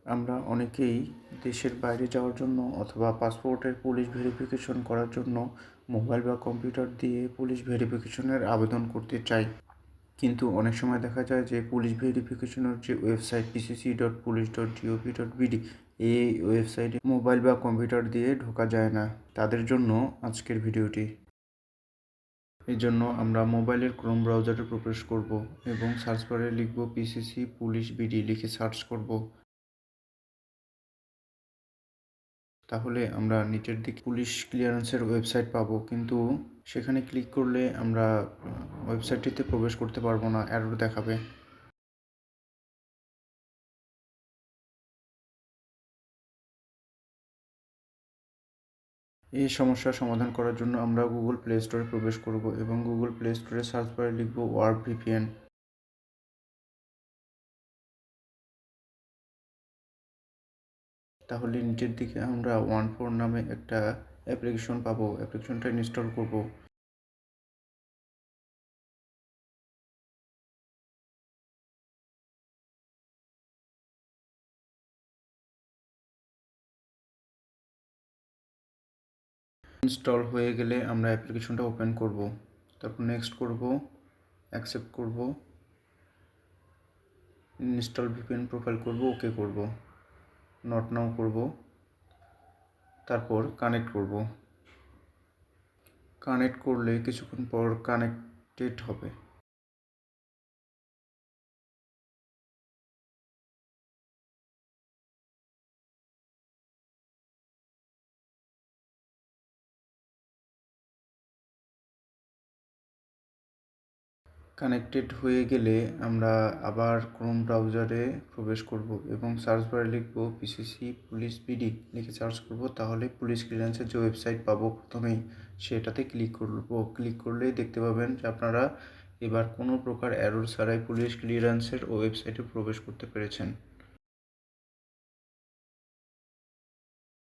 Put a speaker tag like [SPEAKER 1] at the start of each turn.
[SPEAKER 1] আমরা অনেকেই দেশের বাইরে যাওয়ার জন্য অথবা পাসপোর্টের পুলিশ ভেরিফিকেশন করার জন্য মোবাইল বা কম্পিউটার দিয়ে পুলিশ ভেরিফিকেশনের আবেদন করতে চাই। কিন্তু অনেক সময় দেখা যায় যে পুলিশ ভেরিফিকেশনের যে ওয়েবসাইট pcc.police.gov.bd, এই ওয়েবসাইটে মোবাইল বা কম্পিউটার দিয়ে ঢোকা যায় না। তাদের জন্য আজকের ভিডিওটি। এই জন্য আমরা মোবাইলের ক্রোম ব্রাউজারে প্রবেশ করব এবং সার্চ বারে লিখব পিসিসি পুলিশ বিডি লিখে সার্চ করব। তাহলে আমরা নিচের দিকে পুলিশ ক্লিয়ারেন্সের ওয়েবসাইট পাবো, কিন্তু সেখানে ক্লিক করলে আমরা ওয়েবসাইটটিতে প্রবেশ করতে পারবো না, এরর দেখাবে। এই সমস্যার সমাধান করার জন্য আমরা গুগল প্লে স্টোরে প্রবেশ করব এবং গুগল প্লে স্টোরে সার্চ বারে লিখব ওয়ার্ড ভিপিএন। তাহলে নিচের দিকে আমরা 14 নামে একটা অ্যাপ্লিকেশন পাবো। অ্যাপ্লিকেশনটা ইনস্টল করব। ইনস্টল হয়ে গেলে আমরা অ্যাপ্লিকেশনটা ওপেন করব, তারপর নেক্সট করব, অ্যাকসেপ্ট করব, ইনস্টল ভিপিএন প্রোফাইল করব, ওকে করব, নট নাও করব, তারপর কানেক্ট করব। কানেক্ট করলে কিছুক্ষণ পর কানেক্টেড হবে। কানেক্টেড হয়ে গেলে আমরা আবার ক্রোম ব্রাউজারে প্রবেশ করব এবং সার্চ বারে লিখব পিসিসি পুলিশ বিডি লিখে সার্চ করব। তাহলে পুলিশ ক্লিয়ারেন্সের যে ওয়েবসাইট পাবো প্রথমেই, সেটাতে ক্লিক করব। ক্লিক করলেই দেখতে পাবেন যে আপনারা এবার কোনো প্রকার এরর ছাড়াই পুলিশ ক্লিয়ারেন্সের ওয়েবসাইটে প্রবেশ করতে পেরেছেন।